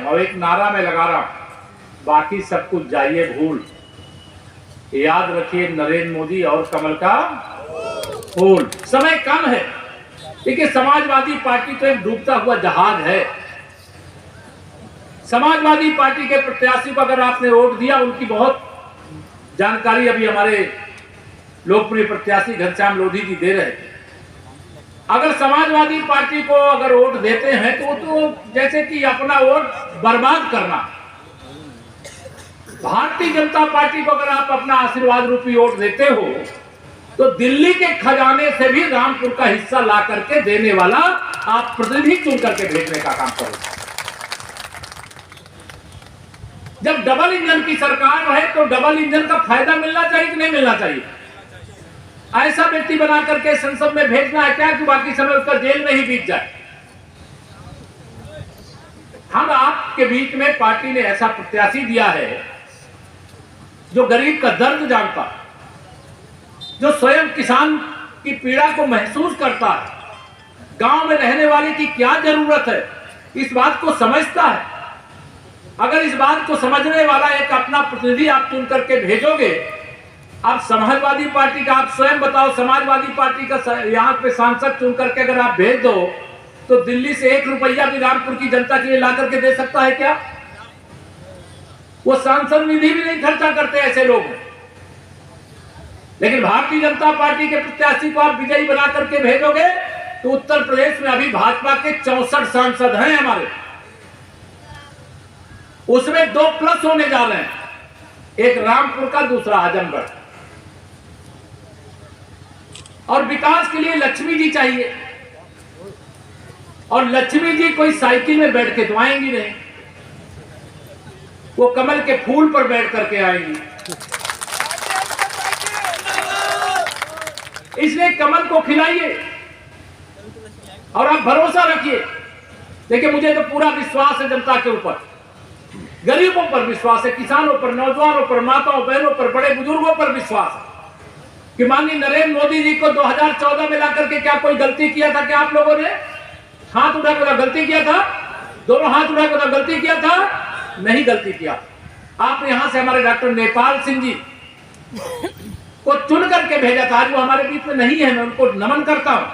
और एक नारा मैं लगा रहा हूं, बाकी सब कुछ जाइए भूल, याद रखिए नरेंद्र मोदी और कमल का फूल। समय कम है। देखिए, समाजवादी पार्टी तो एक डूबता हुआ जहाज है। समाजवादी पार्टी के प्रत्याशी को अगर आपने वोट दिया, उनकी बहुत जानकारी अभी हमारे लोकप्रिय प्रत्याशी घनश्याम लोधी जी दे रहे हैं। अगर समाजवादी पार्टी को अगर वोट देते हैं तो जैसे कि अपना वोट बर्बाद करना। भारतीय जनता पार्टी को अगर आप अपना आशीर्वाद रूपी वोट देते हो तो दिल्ली के खजाने से भी रामपुर का हिस्सा ला करके देने वाला आप प्रतिनिधि चुन करके भेजने का काम करो। जब डबल इंजन की सरकार है तो डबल इंजन का फायदा मिलना चाहिए कि नहीं मिलना चाहिए? ऐसा व्यक्ति बना करके संसद में भेजना है क्या कि बाकी समय उसका जेल में ही बीत जाए? हम आपके बीच में पार्टी ने ऐसा प्रत्याशी दिया है जो गरीब का दर्द जानता, जो स्वयं किसान की पीड़ा को महसूस करता है, गांव में रहने वाले की क्या जरूरत है इस बात को समझता है। अगर इस बात को समझने वाला एक अपना प्रतिनिधि आप चुन करके भेजोगे, आप समाजवादी पार्टी का, आप स्वयं बताओ, समाजवादी पार्टी का यहाँ पे सांसद चुन करके अगर आप भेज दो तो दिल्ली से 1 रुपया भी रामपुर की जनता के लिए ला करके दे सकता है क्या? वो सांसद निधि भी नहीं खर्चा करते ऐसे लोग। लेकिन भारतीय जनता पार्टी के प्रत्याशी को आप विजयी बना करके भेजोगे तो उत्तर प्रदेश में अभी भाजपा के 64 सांसद हैं हमारे, उसमें 2 प्लस होने जा रहे हैं, एक रामपुर का, दूसरा आजमगढ़। और विकास के लिए लक्ष्मी जी चाहिए, और लक्ष्मी जी कोई साइकिल में बैठ के तो आएंगी नहीं, वो कमल के फूल पर बैठ करके आएंगी। इसलिए कमल को खिलाइए और आप भरोसा रखिए। देखिए, मुझे तो पूरा विश्वास है जनता के ऊपर, गरीबों पर विश्वास है, किसानों पर, नौजवानों पर, माताओं बहनों पर, बड़े बुजुर्गों पर विश्वास है कि माननीय नरेंद्र मोदी जी को 2014 में लाकर के क्या कोई गलती किया था? क्या आप लोगों ने हाथ उठाकर गलती किया था? दोनों हाथ उठाकर गलती किया था? नहीं गलती किया। आपने यहां से हमारे डॉक्टर नेपाल सिंह जी को चुन करके भेजा था, आज वो हमारे बीच में नहीं है, मैं उनको नमन करता हूं।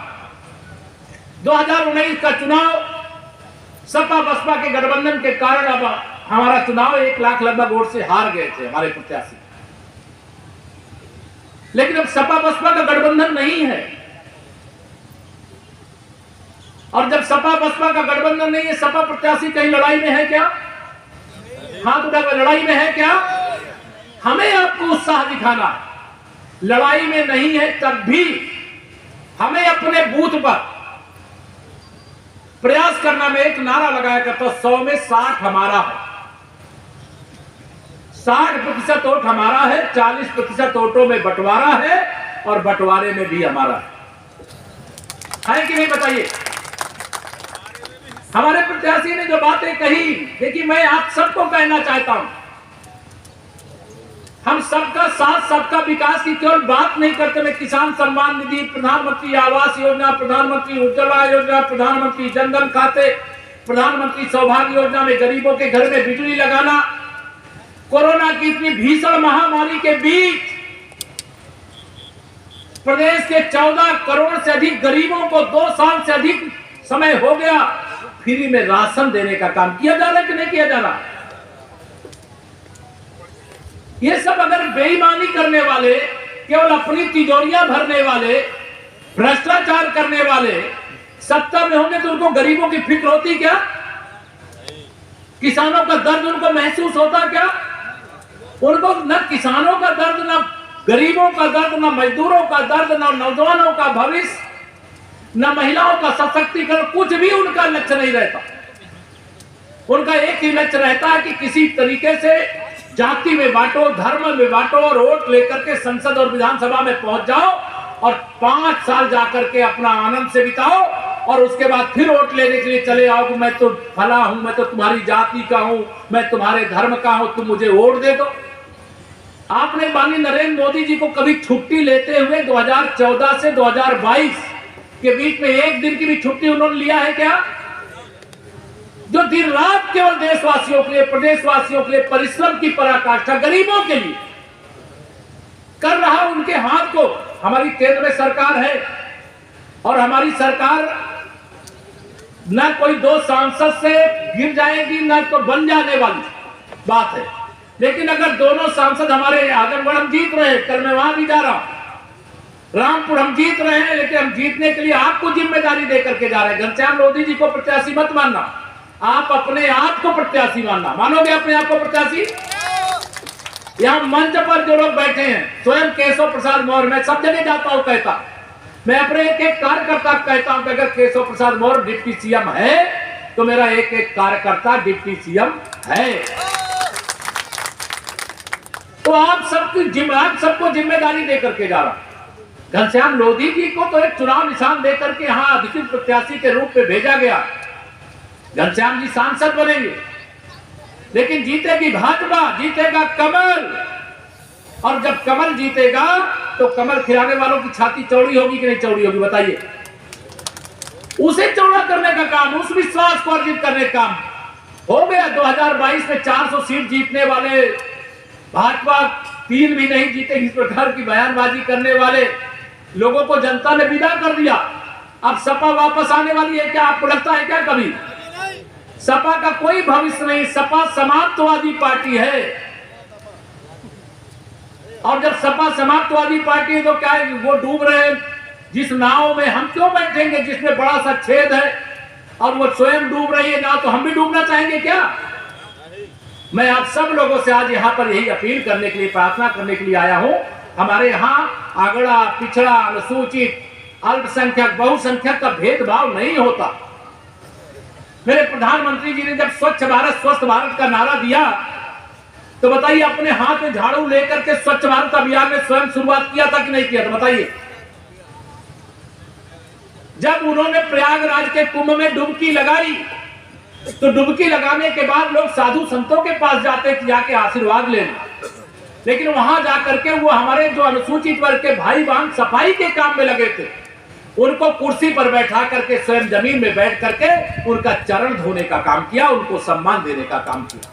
2019 का चुनाव सपा बसपा के गठबंधन के कारण अब हमारा चुनाव 1 लाख लगभग वोट से हार गए थे हमारे प्रत्याशी। लेकिन अब सपा बसपा का गठबंधन नहीं है, और जब सपा बसपा का गठबंधन नहीं है, सपा प्रत्याशी कहीं लड़ाई में है क्या? हाथ उठाकर लड़ाई में है क्या? हमें आपको उत्साह दिखाना, लड़ाई में नहीं है तब भी हमें अपने बूथ पर प्रयास करना। में एक नारा लगाया करता, 100 में 60 हमारा है, 60% वोट हमारा है, 40% वोटों में बंटवारा है, और बंटवारे में भी हमारा है कि नहीं बताइए? हमारे प्रत्याशी ने जो बातें कही, देखिए मैं आप सबको कहना चाहता हूं, हम सबका साथ, सबका विकास की केवल बात नहीं करते। मैं किसान सम्मान निधि, प्रधानमंत्री आवास योजना, प्रधानमंत्री उज्ज्वला योजना, प्रधानमंत्री जनधन खाते, प्रधानमंत्री सौभाग्य योजना में गरीबों के घर में बिजली लगाना, कोरोना की इतनी भीषण महामारी के बीच प्रदेश के 14 करोड़ से अधिक गरीबों को 2 साल से अधिक समय हो गया फ्री में राशन देने का काम किया जा रहा है कि नहीं किया जा रहा? ये सब अगर बेईमानी करने वाले, केवल अपनी तिजोरियां भरने वाले, भ्रष्टाचार करने वाले सत्ता में होंगे तो उनको गरीबों की फिक्र होती क्या? किसानों का दर्द उनको महसूस होता क्या? उनको न किसानों का दर्द, न गरीबों का दर्द, न मजदूरों का दर्द, न नौजवानों का भविष्य, न महिलाओं का सशक्तिकरण, कुछ भी उनका लक्ष्य नहीं रहता। उनका एक ही लक्ष्य रहता है कि किसी तरीके से जाति में बांटो, धर्म में बांटो, और वोट लेकर के संसद और विधानसभा में पहुंच जाओ और 5 साल जाकर के अपना आनंद से बिताओ, और उसके बाद फिर वोट लेने के लिए चले आओ कि मैं तो फला हूं, मैं तो तुम्हारी जाति का हूं, मैं तुम्हारे धर्म का हूं, तुम मुझे वोट दे दो। आपने माननीय नरेंद्र मोदी जी को कभी छुट्टी लेते हुए 2014 से 2022 के बीच में एक दिन की भी छुट्टी उन्होंने लिया है क्या? जो दिन रात केवल देशवासियों के लिए, प्रदेशवासियों के लिए परिश्रम की पराकाष्ठा गरीबों के लिए कर रहा, उनके हाथ को हमारी केंद्र में सरकार है और हमारी सरकार न कोई 2 सांसद से गिर जाएगी न तो बन जाने वाली बात है। लेकिन अगर दोनों सांसद हमारे, आजमगढ़ हम जीत रहे, कल मैं वहां भी जा रहा हूं, रामपुर हम जीत रहे हैं, लेकिन हम जीतने के लिए आपको जिम्मेदारी देकर के जा रहे हैं। घनश्याम लोधी जी को प्रत्याशी मत मानना, आप अपने आप को प्रत्याशी मानना। मानोगे अपने आप को प्रत्याशी? यहाँ मंच पर जो लोग बैठे हैं, स्वयं केशव प्रसाद मौर्य, मैं सब जगह जाता हूँ कहता, मैं अपने एक एक कार्यकर्ता कहता हूं कि अगर केशव प्रसाद मौर्य डिप्टी सीएम है तो मेरा एक एक कार्यकर्ता डिप्टी सीएम है। तो आप सबको जिम्मेदारी देकर के जा रहा। घनश्याम लोधी जी को तो एक चुनाव निशान देकर के यहां अधिकृत प्रत्याशी के रूप में भेजा गया। घनश्याम जी सांसद बनेंगे, लेकिन जीतेगी भाजपा, जीतेगा कमल। और जब कमल जीतेगा तो कमल खिलाने वालों की छाती चौड़ी होगी कि नहीं चौड़ी होगी, बताइए। उसे चौड़ा करने का काम, उस विश्वास को अर्जित करने का काम हो गया। 2022 में 400 सीट जीतने वाले भाजपा 3 भी नहीं जीते, इस प्रकार की बयानबाजी करने वाले लोगों को जनता ने विदा कर दिया। अब सपा वापस आने वाली है क्या? आपको लगता है क्या कभी? सपा का कोई भविष्य नहीं। सपा समाप्तवादी पार्टी है, और जब सपा समाप्तवादी पार्टी है तो क्या है, वो डूब रहे हैं जिस नाव में हम क्यों बैठेंगे जिसमें बड़ा सा छेद है और वो स्वयं डूब रही है नाव, तो हम भी डूबना चाहेंगे क्या? मैं आप सब लोगों से आज यहाँ पर यही अपील करने के लिए, प्रार्थना करने के लिए आया हूँ। हमारे यहाँ अगड़ा, पिछड़ा, अनुसूचित, अल्पसंख्यक, बहुसंख्यक का भेदभाव नहीं होता। मेरे प्रधानमंत्री जी ने जब स्वच्छ भारत स्वस्थ भारत का नारा दिया तो बताइए, अपने हाथ में झाड़ू लेकर के स्वच्छ भारत अभियान में स्वयं शुरुआत किया था कि नहीं किया था, बताइए। जब उन्होंने प्रयागराज के कुंभ में डुबकी लगाई तो डुबकी लगाने के बाद लोग साधु संतों के पास जाते जाके आशीर्वाद लेने, लेकिन वहां जाकर के वो हमारे जो अनुसूचित वर्ग के भाई बहन सफाई के काम में लगे थे, उनको कुर्सी पर बैठा करके स्वयं जमीन में बैठ करके उनका चरण धोने का काम किया, उनको सम्मान देने का काम किया।